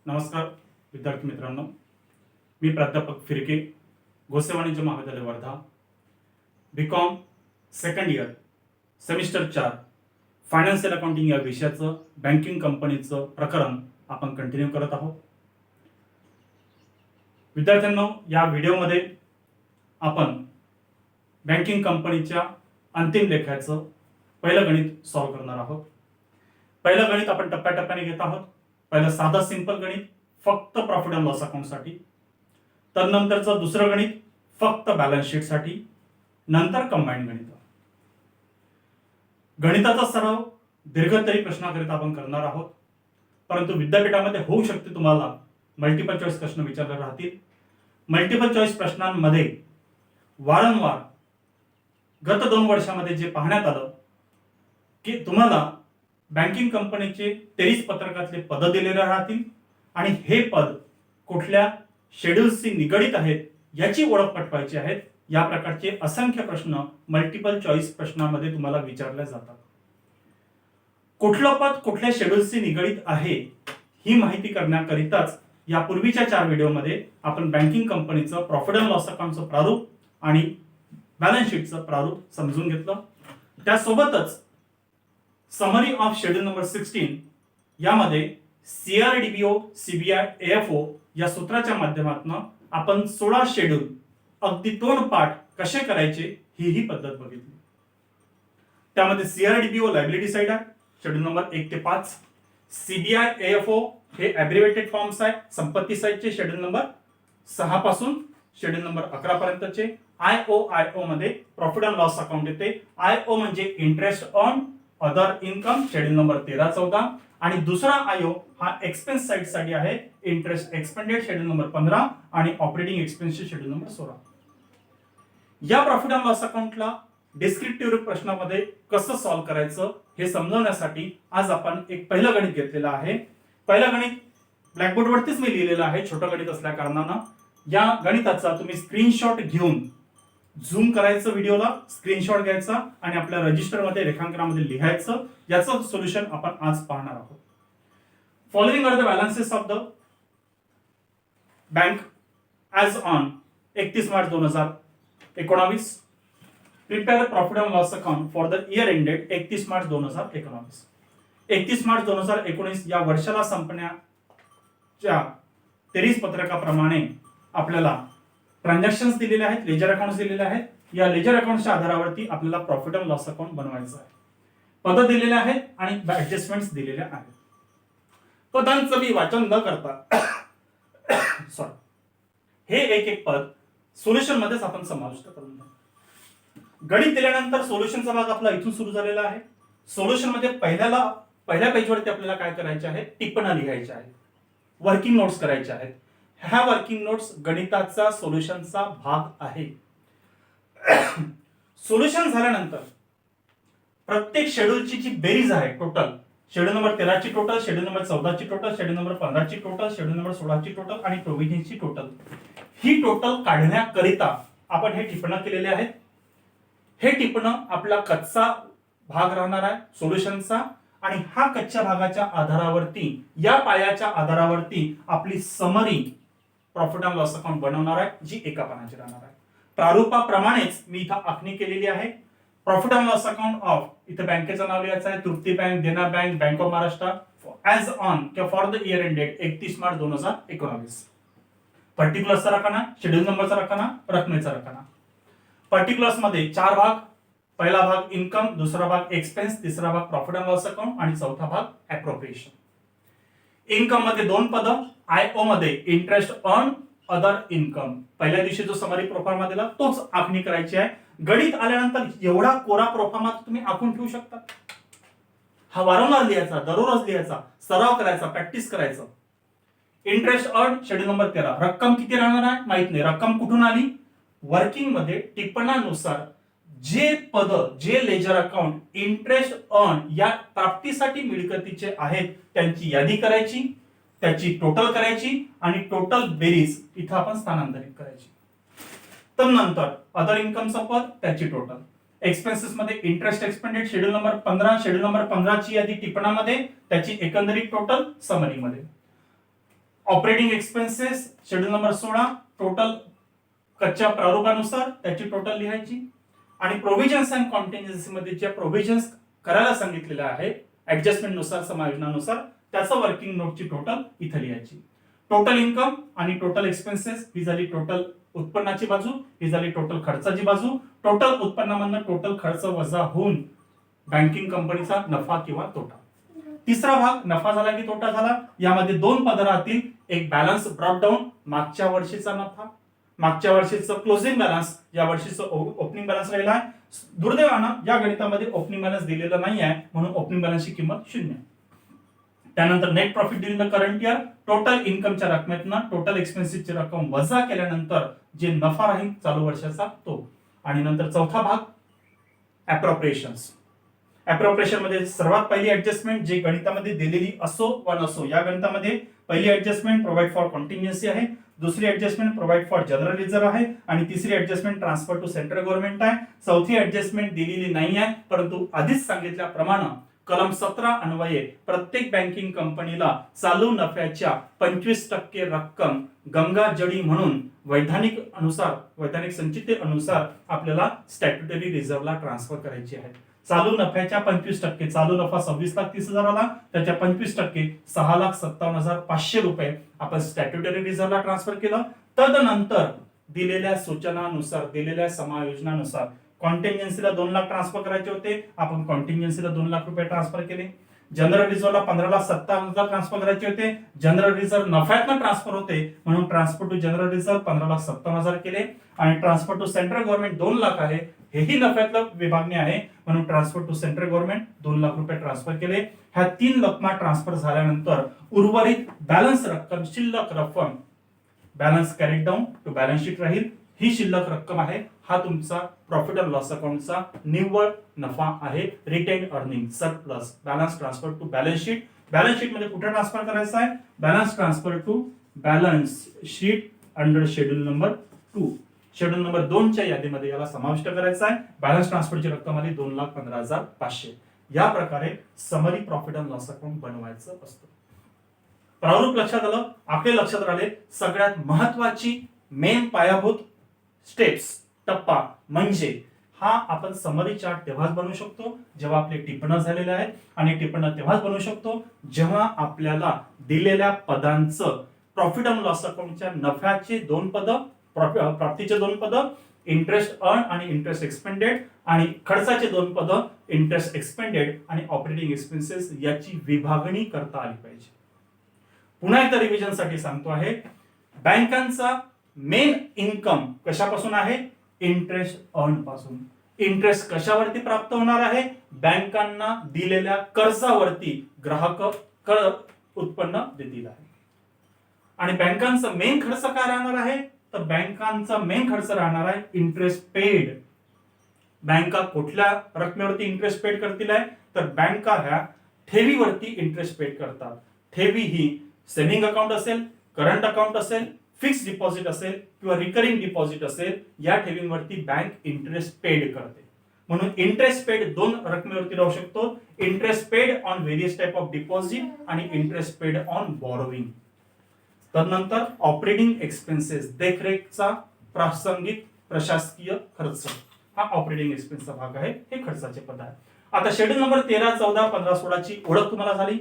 नमस्कार विद्यार्थी मित्रांनो, मी प्राध्यापक फिरके, गोसे वाणिज्य महाविद्यालय Wardha, BCom second year, semester 4 financial accounting या विषयाचं बँकिंग कंपनीचं प्रकरण आपण कंटिन्यू करत आहोत. विद्यार्थ्यांनो, या व्हिडिओमध्ये आपण बँकिंग कंपनीच्या अंतिम लेखाचं पहिलं गणित सॉल्व्ह करणार आहोत. पहिलं गणित आपण टप्प्याटप्प्याने घेत आहोत. पहिलं साधं सिंपल गणित फक्त प्रॉफिट अँड लॉस अकाउंटसाठी, तदनंतरचं दुसरं गणित फक्त बॅलन्स शीटसाठी, नंतर कंबाईंड गणित. गणिताचा सराव दीर्घतरी प्रश्नाकरिता आपण करणार आहोत, परंतु विद्यापीठामध्ये होऊ शकते तुम्हाला मल्टिपल चॉईस प्रश्न विचारले राहतील. मल्टिपल चॉईस प्रश्नांमध्ये वारंवार गत 2 वर्षामध्ये जे पाहण्यात आलं की तुम्हाला बँकिंग कंपनीचे 23 पत्रकातले पद दिलेले राहतील आणि हे पद कुठल्या शेड्यूल्सशी निगडित आहेत याची ओळख पटवायची आहे. या प्रकारचे असंख्य प्रश्न मल्टिपल चॉईस प्रश्नामध्ये तुम्हाला विचारले जातात. कुठलं पद कुठल्या शेड्यूल्सशी निगडित आहे ही माहिती करण्याकरिताच यापूर्वीच्या 4 व्हिडिओमध्ये आपण बँकिंग कंपनीचं प्रॉफिट अँड लॉस अकाउंटचं प्रारूप आणि बॅलन्स शीटचं प्रारूप समजून घेतलं. त्यासोबतच समरी ऑफ शेड्यूल नंबर 16 यामध्ये CRDBO, CBI, AFO या सूत्राच्या माध्यमातून आपण 16 शेड्यूल अगदी 2 पाठ कसे करायचे ही पद्धत बघितली. त्यामध्ये CRDBO लायबिलिटी साइड आहे, शेड्यूल नंबर 1 ते 5. CBI, AFO हे ॲब्रिव्हिएटेड फॉर्म्स आहे, संपत्ती साइडचे शेड्यूल नंबर 6 पासून शेड्यूल नंबर 11 पर्यंतचे. IO मध्ये प्रॉफिट अँड लॉस अकाउंट येते. IO म्हणजे interest on other income, schedule number 13-14, आणि दुसरा आयो हा एक्सपेन्स साइड साठी आहे, इंटरेस्ट एक्सपेंडेड शेड्यूल नंबर 15 आणि ऑपरेटिंग एक्सपेन्सेस शेड्यूल नंबर 16. या प्रॉफिट अँड लॉस अकाउंटला डिस्क्रिप्टिव्ह प्रश्नामध्ये कसं सॉल्व्ह करायचं हे समजवण्यासाठी आज आपण एक पहिलं गणित घेतलेलं आहे. पहिलं गणित ब्लॅकबोर्ड वरतीच मी लिहिलेलं आहे, छोटं गणित असल्या कारणानं या गणिताचा तुम्ही स्क्रीनशॉट घेऊन झूम करायचं, व्हिडिओला स्क्रीनशॉट घ्यायचा आणि आपल्या रजिस्टरमध्ये रेखांकनामध्ये लिहायचं. याचं सोल्युशन आपण आज पाहणार आहोत. Following are the balances of the bank as on 31 March 2019. Prepare profit and loss account for the year ended 31 March 2019. 31 March 2019 या वर्षाला संपण्याच्या 23 पत्रकाप्रमाणे आपल्याला ट्रान्झॅक्शन्स दिलेले आहेत, लेजर अकाउंट्स दिलेले आहेत. या लेजर अकाउंटच्या आधारावरती आपल्याला प्रॉफिट अँड लॉस अकाउंट बनवायचं आहे. पद दिलेले आहेत आणि ऍडजस्टमेंट्स दिलेल्या आहेत. पदांचं मी वाचन न करता हे एक पद सोल्युशन मध्येच आपण समाविष्ट करून घेऊ. गणित दिल्यानंतर सोल्युशनचा भाग आपला इथून सुरू झालेला आहे. सोल्युशन मध्ये पहिल्या पेजवरती आपल्याला काय करायचे आहे, टिप्पण्या लिहायच्या आहेत, वर्किंग नोट्स करायच्या आहेत. ह्या वर्किंग नोट्स गणिताचा सोल्युशनचा भाग आहे. सोल्युशन झाल्यानंतर प्रत्येक शेड्यूलची जी बेरीज आहे, टोटल शेड्यूल नंबर 13 ची टोटल, शेड्यूल नंबर 14 ची टोटल, शेड्यूल नंबर 15 ची टोटल, शेड्यूल नंबर 16 ची टोटल आणि प्रोव्हिजनची टोटल, ही टोटल काढण्याकरिता आपण हे टिप्पण्या केलेले आहेत. हे टिप्पणं आपला कच्चा भाग राहणार आहे सोल्युशनचा, आणि हा कच्च्या भागाच्या आधारावरती, या पायाच्या आधारावरती आपली summary profit and loss account बनवणार आहे, जी एका पानाची राहणार आहे. प्रारूपाप्रमाणेच मी इथं आखणी केलेली आहे. Profit and loss account of, इथं बँकेचं नाव लिहायचं आहे, Trupti bank, Dena bank, bank of Maharashtra, as on किंवा for the year ended 31 March 2019. पर्टिक्युलर्सचा रकाना, शेड्यूल नंबरचा रकाना, रकमेचा रकाना. पर्टिक्युलर्स मध्ये 4 भाग. पहिला भाग इन्कम, दुसरा भाग एक्सपेन्स, तिसरा भाग प्रॉफिट अँड लॉस अकाउंट आणि चौथा भाग अप्रोप्रिएशन. इन्कम मध्ये 2 पद, IO मध्ये इंटरेस्ट ऑन अदर इन्कम. पहिल्या दिवशी जो समरी प्रोफार्मा दिला तोच आखणी करायची आहे. गणित आल्यानंतर एवढा कोरा प्रोफार्मा तुम्ही आखून ठेवू शकता. हा वारंवार लिहायचा, दररोज लिहायचा, सराव करायचा, प्रॅक्टिस करायचं. Interest on schedule number 13. रक्कम किती राहणार आहे माहित नाही. रक्कम कुठून आली? वर्किंग मध्ये टिप्पणानुसार जे पद, जे लेजर अकाउंट इंटरेस्ट ऑन या प्राप्तीसाठी मिळकतीचे आहेत त्यांची यादी करायची, त्याची टोटल करायची आणि टोटल बेरीज इथं आपण स्थानांतरित करायची. तर नंतर अदर इन्कमचं पद, त्याची टोटल. एक्सपेन्सेस मध्ये interest expanded schedule number 15, schedule number 15 ची यादी टिप्पणामध्ये, त्याची एकंदरीत टोटल समरी मध्ये. Operating expenses schedule number 16 total कच्च्या प्रारूपानुसार त्याची टोटल लिहायची आणि प्रोव्हिजन्स अँड कॉन्टिन्जन्सी मध्ये ज्या प्रोव्हिजन्स करायला सांगितलेल्या आहे ऍडजस्टमेंट नुसार समायोजनानुसार त्याचं वर्किंग नोटची टोटल इथे लिहायची. टोटल इन्कम आणि टोटल एक्सपेन्सेस ही झाली टोटल उत्पन्नाची बाजू, ही झाली टोटल खर्चाची बाजू. टोटल उत्पन्नामधनं टोटल खर्च वजा होऊन बँकिंग कंपनीचा नफा किंवा तोटा. तिसरा भाग नफा झाला की तोटा झाला. यामध्ये दोन पद राहतील, एक बॅलन्स ब्रॉट डाऊन मागच्या वर्षीचा नफा, मागच्या वर्षीचं क्लोजिंग बॅलन्स, या वर्षीचं ओपनिंग बॅलन्स राहिला आहे. दुर्दैवानं या गणितामध्ये ओपनिंग बॅलन्स दिलेला नाही आहे म्हणून ओपनिंग बॅलन्सची किंमत 0. त्यानंतर net profit during the current year total इन्कमच्या रकमेतनं टोटल एक्सपेन्सेसची रक्कम वजा केल्यानंतर जे नफा राहील चालू वर्षाचा तो. आणि नंतर चौथा भाग अप्रोप्रिएशन्स. अप्रोप्रिएशन मध्ये सर्वात पहिली ऍडजस्टमेंट जे गणितामध्ये दिलेली असो वा नसो, या गणितामध्ये पहिली ऍडजस्टमेंट प्रोव्हाइड फॉर कॉन्टिन्जन्सी आहे, दुसरी adjustment provide for general reserve आहे आणि तिसरी adjustment transfer to central government आहे. चौथी ऍडजस्टमेंट दिलेली नाही आहे, परंतु आधीच सांगितल्याप्रमाणे कलम 17 अन्वये प्रत्येक बँकिंग कंपनीला चालू नफ्याच्या 25% रक्कम गंगाजळी म्हणून वैधानिक संचितेनुसार आपल्याला स्टॅट्युटरी रिझर्व्हला ट्रान्सफर करायची आहे. चालू नफ्याच्या 25%, चालू नफा 26,30,000 आला, त्याच्या 25% 6,57,500 रुपये आपण स्टॅट्युटरी रिझर्व्हला ट्रान्सफर केलं. तदनंतर दिलेल्या सूचनानुसार दिलेल्या समायोजनानुसार कॉन्टिन्जन्सीला 2 लाख ट्रान्सफर करायचे होते, आपण कॉन्टिन्जन्सीला 2 लाख रुपये ट्रान्सफर केले. जनरल रिझर्व्हला 15,57,000 ट्रान्सफर करायचे होते, जनरल रिझर्व्ह नफ्यातनं ट्रान्सफर होते म्हणून ट्रान्सफर टू जनरल रिझर्व्ह 15,57,000 केले. आणि transfer to central government 2 lakh आहे, हेही नफ्यातलं विभागणी आहे म्हणून transfer to central government 2 lakh रुपये ट्रान्सफर केले. ह्या 3 रकमा ट्रान्सफर झाल्यानंतर उर्वरित बॅलन्स रक्कम शिल्लक रक्कम balance carried down to balance sheet राहील. ही शिल्लक रक्कम आहे, हा तुमचा प्रॉफिट अँड लॉस अकाउंटचा निव्वळ नफा आहे. Retain earning surplus balance transfer to balance sheet. Balance sheet मध्ये कुठे ट्रान्सफर करायचा आहे? Balance transfer to balance sheet under schedule number 2. Schedule number 2 च्या यादीमध्ये याला समाविष्ट करायचा आहे. बॅलन्स ट्रान्सफरची रक्कम आली 2,15,500. या प्रकारे summary profit and loss account बनवायचं असतं. प्रारूप लक्षात आलं, आकडे लक्षात राहिले. सगळ्यात महत्वाची मेन पायाभूत स्टेप्स टप्पा म्हणजे हा आपण समरी चार्ट तेव्हाच बनवू शकतो जेव्हा आपले टिप्पण झालेले आहेत आणि टिप्पण तेव्हाच बनवू शकतो जेव्हा आपल्याला दिलेल्या पदांचं प्रॉफिट अँड लॉस अकाउंटच्या नफ्याचे 2 पद, प्राप्तीचे 2 पद, इंटरेस्ट अर्न आणि इंटरेस्ट एक्सपेंडेड आणि खर्चाचे 2 पद, इंटरेस्ट एक्सपेंडेड आणि ऑपरेटिंग एक्सपेन्सेस याची विभागणी करता आली पाहिजे. पुन्हा एकदा रिव्हिजन साठी सांगतो आहे, बँकांचा मेन इन्कम कशापासून आहे? इंटरेस्ट अर्न पासून. इंटरेस्ट कशावरती प्राप्त होणार आहे? बँकांना दिलेल्या कर्जावरती ग्राहक कर उत्पन्न देतील आहे. आणि बँकांचा मेन खर्च काय राहणार आहे? तर बँकांचा मेन खर्च राहणार आहे इंटरेस्ट पेड. बँका कुठल्या रकमेवरती इंटरेस्ट पेड करतील आहे? तर बँका ह्या ठेवीवरती इंटरेस्ट पेड करतात. ठेवी ही सेव्हिंग अकाउंट असेल, करंट अकाउंट असेल, फिक्स डिपॉझिट असेल किंवा रिकरिंग डिपॉझिट असेल, या ठेवींवरती बँक इंटरेस्ट पेड करते. म्हणून इंटरेस्ट पेड 2 रकमेवरती राहू शकतो. Interest paid on various type of deposit आणि इंटरेस्ट पेड ऑन बॉरोविंग. तदनंतर ऑपरेटिंग एक्सपेन्सेस देखरेखचा प्रासंगिक प्रशासकीय खर्च, हा ऑपरेटिंग एक्सपेन्सचा भाग आहे, हे खर्चाचे पद आहे. आता शेड्यूल नंबर 13, 14, 15, 16 ची ओळख तुम्हाला झाली.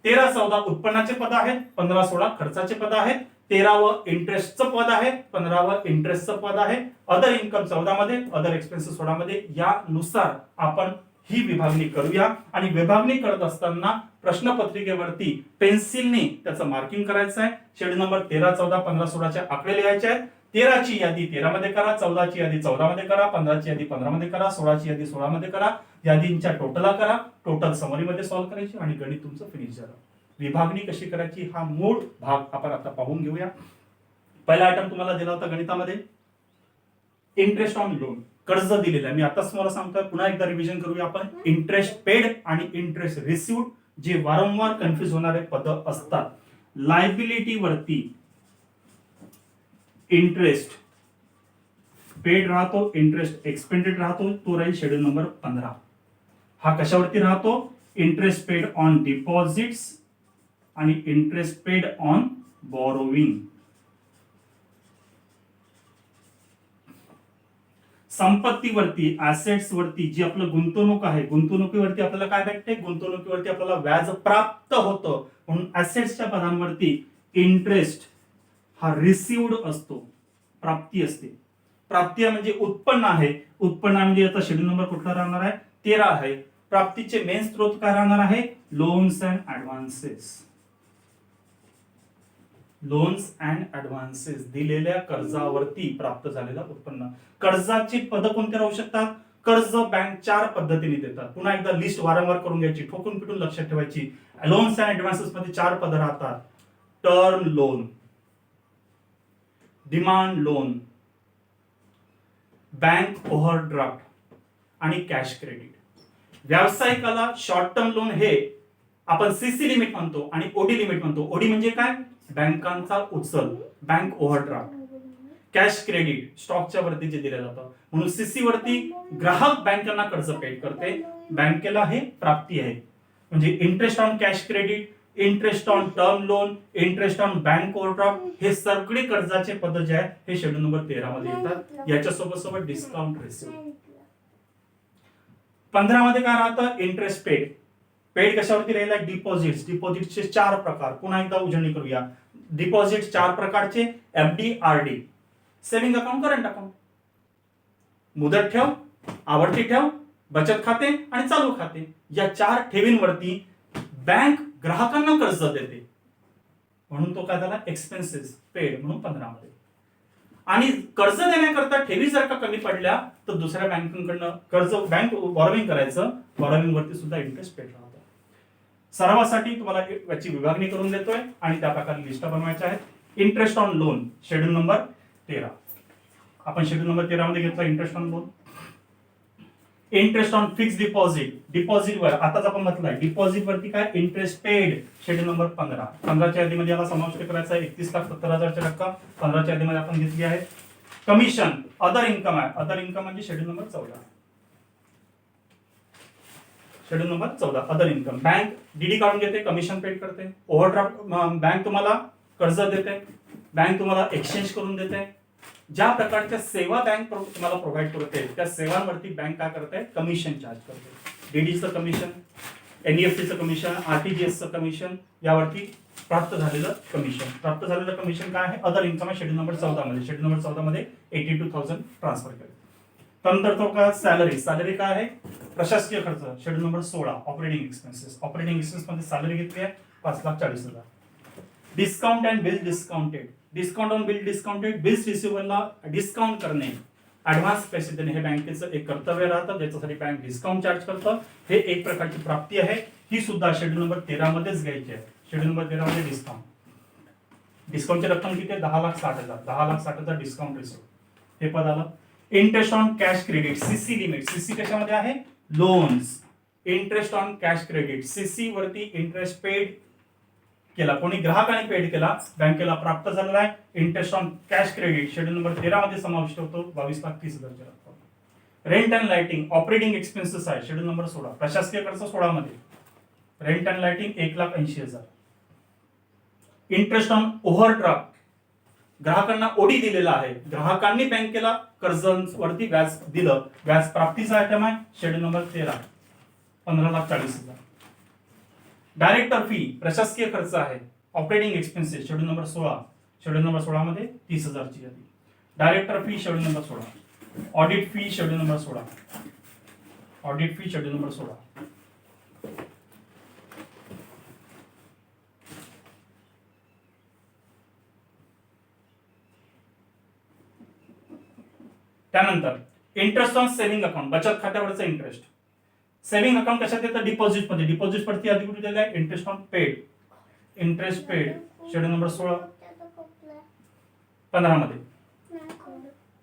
13, 14 उत्पन्नाचे पद आहेत, 15, 16 खर्चाचे पद आहेत, 13व इंटरेस्टचं पद आहे, 15व इंटरेस्टचं पद आहे, अदर इन्कम 14 मध्ये, अदर एक्सपेन्सेस 16 मध्ये. यानुसार आपण ही विभागणी करूया आणि विभागणी करत असताना प्रश्नपत्रिकेवरती पेन्सिलने त्याचं मार्किंग करायचं आहे. शेड्यूल नंबर 13, 14, 15, 16 चे आकडे लिहायचे आहेत. 13 ची यादी 13 मध्ये करा, 14 ची यादी 14 मध्ये करा, 15 ची यादी 15 मध्ये करा, 16 ची यादी 16 मध्ये करा. यादींच्या टोटला करा, टोटल समरी मध्ये सॉल्व्ह करायची आणि गणित तुमचं फिनिश झालं. विभागणी कशी करायची हा मूळ भाग आपण आता पाहून घेऊया. पहिला आयटम तुम्हाला दिला होता गणितामध्ये, इंटरेस्ट ऑन लोन, कर्ज दिलेलं आहे. मी आताच तुम्हाला सांगतोय, पुन्हा एकदा रिव्हिजन करूया आपण. इंटरेस्ट पेड आणि इंटरेस्ट रिसिव्ड जे वारंवार कन्फ्युज होणारे पद असतात. लायबिलिटी वरती इंटरेस्ट पेड राहतो, इंटरेस्ट एक्सपेंडेड राहतो, तो राहील शेड्यूल नंबर 15. हा कशावरती राहतो? इंटरेस्ट पेड ऑन डिपॉझिट्स आणि इंटरेस्ट पेड ऑन बॉरोविंग. संपत्तीवरती, ऍसेट्स वरती जी आपलं गुंतवणूक आहे, गुंतवणुकीवरती आपल्याला काय भेटते, गुंतवणुकीवरती आपल्याला व्याज प्राप्त होतं, म्हणून ऍसेट्सच्या पदांवरती इंटरेस्ट हा रिसिव्ड असतो, प्राप्ती असते. प्राप्ती म्हणजे उत्पन्न आहे. उत्पन्न म्हणजे याचा शेड्यूल नंबर कुठला राहणार आहे, 13 आहे. प्राप्तीचे मेन स्त्रोत काय राहणार आहे, loans and advances. Loans and advances, दिलेल्या कर्जावरती प्राप्त झालेलं उत्पन्न. कर्जाची पद कोणते राहू शकतात, कर्ज बँक 4 पद्धतीने देतात. पुन्हा एकदा लिस्ट वारंवार करून घ्यायची, ठोकून पिटून लक्षात ठेवायची. लोन्स अँड ऍडव्हान्सेस मध्ये 4 पद राहतात. Term loan, demand loan, bank overdraft आणि कॅश क्रेडिट. व्यावसायिकाला शॉर्ट टर्म लोन हे आपण सीसी लिमिट म्हणतो आणि ओडी लिमिट म्हणतो. ओडी म्हणजे काय, बँकांचा उचल, बँक ओव्हरड्राफ्ट. कॅश क्रेडिट स्टॉकच्या वरती जे दिलं जातं, म्हणून सीसी वरती ग्राहक बँकांना कर्ज पेड करते, बँकेला हे प्राप्ती आहे. म्हणजे interest on cash credit, interest on term loan, interest on bank overdraft, हे सगळे कर्जाचे पद जे आहे हे शेड्यूल नंबर 13 मध्ये येतात. याच्या सोबत डिस्काउंट रिसिव्ह. 15 मध्ये काय राहतं, इंटरेस्ट पेड. पेड कशावरती राहिला, डिपॉझिट्स. डिपॉझिटचे 4 प्रकार, पुन्हा एकदा उजळणी करूया. डिपॉझिट 4 प्रकारचे, FD, RD, saving account, current account. मुदत ठेव, आवर्ती ठेव, बचत खाते आणि चालू खाते, या 4 ठेवींवरती बँक ग्राहकांना कर्ज देते, म्हणून तो काय झाला, एक्सपेन्सेस पेड म्हणून 15 मध्ये. आणि कर्ज देण्याकरता ठेवी जर का कमी पडल्या तर दुसऱ्या बँकांकडनं कर्ज, बँक बॉरोविंग करायचं, बॉरोविंग वरती सुद्धा इंटरेस्ट पेड राहतो. सरावासाठी तुम्हाला याची विभागणी करून देतोय आणि त्या प्रकारे लिस्ट बनवायच्या आहेत. Interest on loan schedule number 13, आपण शेड्यूल नंबर 13 मध्ये घेतला interest on loan. Interest on fix deposit, deposit वर आताच आपण म्हटलंय, डिपॉझिट वरती काय, इंटरेस्ट पेड शेड्यूल नंबर 15. 15च्या यादीमध्ये याला समाविष्ट करायचा आहे 31,70,000ची रक्कम 15च्या यादीमध्ये आपण घेतली आहे. कमिशन अदर इन्कम आहे, अदर इन्कम म्हणजे schedule number 14. Schedule number 14 other income. Bank DD काढून घेते, कमिशन पेड करते. ओव्हरड्राफ्ट बँक तुम्हाला कर्ज देते, बँक तुम्हाला एक्सचेंज करून देते. ज्या प्रकारच्या सेवा बँक तुम्हाला प्रोव्हाइड करते त्या सेवांवरती बँक काय करते, कमिशन चार्ज करते. डीडीचं कमिशन, एनईएफटीचं कमिशन, आरटीजीएसचं कमिशन, यावरती प्राप्त झालेलं कमिशन. प्राप्त झालेलं कमिशन काय आहे, अदर इन्कम आहे शेड्यूल नंबर 14 मध्ये. शेड्यूल नंबर 14 मध्ये 82,000 ट्रान्सफर केले. त्यानंतर तो काय, सॅलरी. सॅलरी काय आहे, प्रशासकीय खर्च schedule number 16, operating expenses. Operating expense मध्ये सॅलरी घेतली आहे 5,40,000. Discount and bill discounted, discount on bill discounted, bills रिसिव्हरला डिस्काउंट करणे, ऍडव्हान्स पैसे देणे, हे बँकेचं एक कर्तव्य राहतं, ज्याच्यासाठी बँक डिस्काउंट चार्ज करतं. हे एक प्रकारची प्राप्ती आहे, ही सुद्धा शेड्यूल नंबर 13 मध्येच घ्यायची आहे. शेड्यूल नंबर 13 मध्ये डिस्काउंट. डिस्काउंटची रक्कम किती आहे, 10,60,000. 10,60,000 डिस्काउंट रिसिव्ह, हे पद आलं. Interest on cash credit, CC limit. CC कशामध्ये आहे, loans. Interest on cash credit, CC वरती इंटरेस्ट पेड केला, कोणी ग्राहकाने पेड केला, बँकेला प्राप्त झालेला आहे. Interest on cash credit schedule number 13 मध्ये समाविष्ट होतो, 22,30,000ची रक्कम. Rent and lighting operating expenses आहे शेड्यूल नंबर 16, प्रशासकीय खर्च 16 मध्ये. Rent and lighting 1,80,000. Interest on overdraft, ग्राहकांना ओडी दिलेला आहे, ग्राहकांनी बँकेला कर्जांवरती व्याज दिलं, व्याज प्राप्तीचा आयटम आहे शेड्यूल नंबर 13, 15,40,000. डायरेक्टर फी प्रशासकीय खर्च आहे, operating expenses schedule number 16. Schedule number 16 मध्ये 30,000ची यादी. Director fee schedule number 16. Audit fee schedule number 16. Audit fee schedule number 16. त्यानंतर इंटरेस्ट ऑन सेव्हिंग अकाउंट, बचत खात्यावरचं इंटरेस्ट. सेव्हिंग अकाउंट कशात येतं, डिपॉझिट मध्ये. डिपॉझिट वरती आधी कुठे दिलेलं आहे, interest on paid. Interest paid schedule number 16, 15 मध्ये.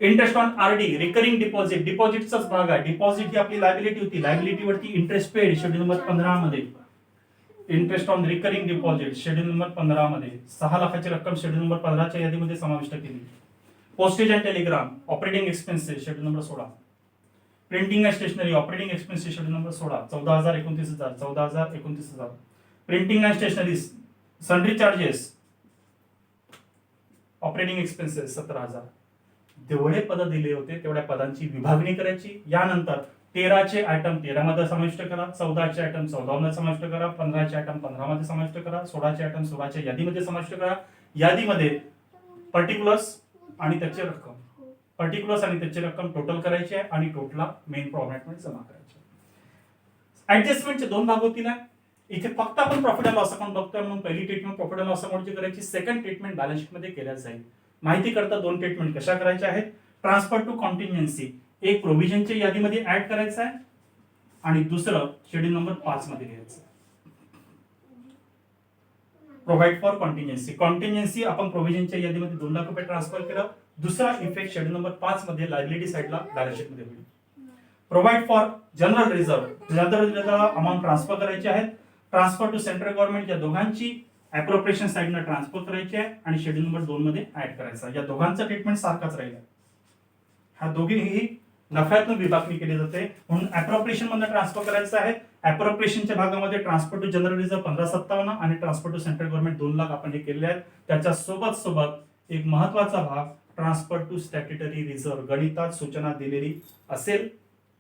Interest on RD recurring deposit, डिपॉझिटचाच भाग आहे. डिपॉझिट ही आपली लायबिलिटी होती, लायबिलिटी वरती इंटरेस्ट पेड शेड्यूल नंबर 15 मध्ये. Interest on recurring deposit schedule number 15 मध्ये 6 लाखाची रक्कम शेड्यूल नंबर 15च्या यादीमध्ये समाविष्ट केली. Postage and telegram operating expenses schedule number 16. Printing and stationery operating expenses schedule number 16, 14,000, 29,000, 14,000, 29,000. Printing and stationery sundry charges operating expenses 17,000. जेवढे पद दिले होते तेवढ्या पदांची विभागणी करायची. यानंतर 13चे आयटम 13 मध्ये समाविष्ट करा, 14चे आयटम 14 मध्ये समाविष्ट करा, 15चे आयटम 15 मध्ये समाविष्ट करा, 16चे आयटम 16च्या यादीमध्ये समाविष्ट करा. यादीमध्ये पर्टिक्युलर्स आणि त्याची रक्कम टोटल करायची आहे आणि टोटलला मेन फॉर्मॅटमध्ये जमा करायचे. ऍडजस्टमेंटचे 2 भाग होतील. इथे फक्त आपण प्रॉफिट अँड लॉस अकाउंट बघतोय म्हणून पहिली ट्रीटमेंट प्रॉफिट अँड लॉस अकाउंटची करायची, सेकंड ट्रीटमेंट बॅलन्स शीट मध्ये केल्या जाईल. माहिती करता 2 ट्रीटमेंट कशा करायच्या आहेत. ट्रान्सफर टू कॉन्टिन्जन्सी एक प्रोव्हिजनच्या यादीमध्ये ऍड करायचं आहे आणि दुसरं शेड्यूल नंबर 5 मध्ये घ्यायचं. प्रोव्हाइड फॉर कॉन्टिन्जन्सी आपण प्रोव्हिजनच्या यादीमध्ये 2 लाख रुपये ट्रान्सफर केलं. दुसरा इफेक्ट शेड्यूल नंबर 5 मध्ये लायबिलिटी साइडला बॅलन्स शीट मध्ये होईल. Provide for general reserve amount transfer करायची आहे. ट्रान्सफर टू सेंट्रल गव्हर्नमेंट या दोघांची अप्रोप्रिएशन साइडनं ट्रान्सफर करायची आहे आणि शेड्यूल नंबर 2 मध्ये ऍड करायचा. या दोघांचा ट्रीटमेंट सारखाच राहील. हा दोघेही नफ्यातून विभागणी केली जाते म्हणून अप्रोप्रिएशन मध्ये ट्रान्सफर करायचं आहे. अप्रोप्रिएशनच्या भागामध्ये ट्रान्सफर टू जनरल रिझर्व्ह 1557 आणि transfer to central government 2 lakh आपण हे केले आहेत. त्याच्या सोबत एक महत्वाचा भाग ट्रान्सफर टू स्टॅट्युटरी रिझर्व्ह गणितात सूचना दिलेली असेल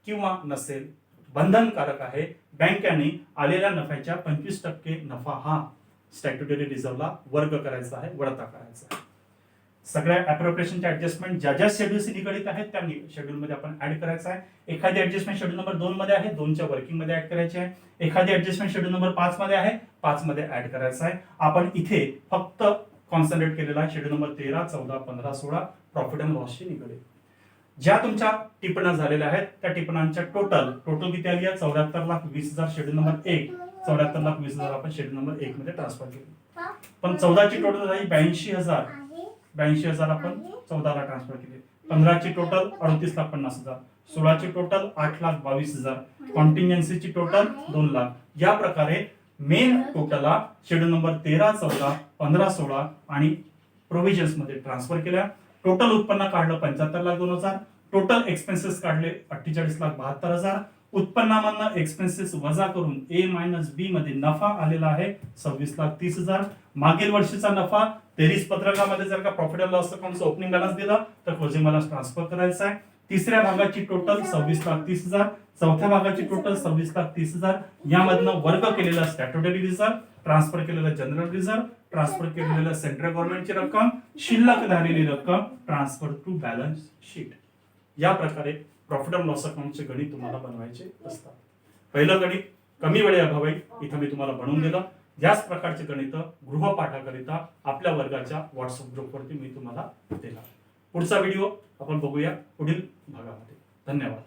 किंवा नसेल बंधनकारक आहे. बँकेने आलेल्या नफ्याच्या 25% नफा हा स्टॅट्युटरी रिझर्व्हला वर्ग करायचा आहे, वळता करायचा आहे. सगळ्या अप्रोप्रिएशनच्या ऍडजस्टमेंट ज्या ज्या शेड्यूलशी निगडित आहेत त्या शेड्यूल मध्ये आपण ऍड करायचं आहे. एखादी ऍडजस्टमेंट शेड्यूल नंबर 2 मध्ये आहे, 2च्या वर्किंग मध्ये ऍड करायची आहे. एखादी ऍडजस्टमेंट शेड्यूल नंबर 5 मध्ये आहे, 5 मध्ये ऍड करायचं आहे. आपण इथे फक्त कॉन्सन्ट्रेट केलेला आहे शेड्यूल नंबर 13, 14, 15, 16 प्रॉफिट अँड लॉसशी निगडित. ज्या तुमच्या टिप्पण्या झालेल्या आहेत त्या टिप्पणांच्या टोटल किती आली आहे. 74,20,000 शेड्यूल नंबर 1, 74,20,000 आपण शेड्यूल नंबर 1 मध्ये ट्रान्सफर केली. पण 14ची टोटल झाली 82,000 आपण 14ला ट्रान्सफर केले. 15ची टोटल 38,50,000, 16ची टोटल 8,22,000, कॉन्टिन्जन्सीची टोटल 2 लाख. या प्रकारे मेन टोटलला शेड्यूल नंबर 13, 14, 15, 16 आणि प्रोव्हिजन्स मध्ये ट्रान्सफर केल्या. टोटल उत्पन्न काढलं 75,02,000, टोटल एक्सपेन्सेस काढले 48,72,000. उत्पन्नामधनं एक्सपेन्सेस वजा करून ए मायनस बी मध्ये नफा आलेला आहे 26,30,000. मागील वर्षीचा नफा 23 पत्रकामध्ये जर का प्रॉफिट अँड लॉस अकाउंटचं ओपनिंग बॅलन्स दिला तर क्लोजिंग बॅलन्स ट्रान्सफर करायचा आहे. तिसऱ्या भागाची टोटल 26,30,000, चौथ्या भागाची टोटल 26,30,000. यामधनं वर्ग केलेला स्टॅट्युटरी रिझर्व्ह, ट्रान्सफर केलेला जनरल रिझर्व्ह, ट्रान्सफर केलेल्या सेंट्रल गव्हर्नमेंटची रक्कम, शिल्लक झालेली रक्कम ट्रान्सफर टू बॅलन्स शीट. या प्रकारे प्रॉफिट अँड लॉस अकाउंटचे गणित तुम्हाला बनवायचे असतात. पहिलं गणित कमी वेळेअभावी इथं मी तुम्हाला बनवून दिलं. याच प्रकारचे गणित गृहपाठाकरिता आपल्या वर्गाच्या व्हॉट्सअप ग्रुपवरती मी तुम्हाला दिला. पुढचा व्हिडिओ आपण बघूया पुढील भागामध्ये. धन्यवाद.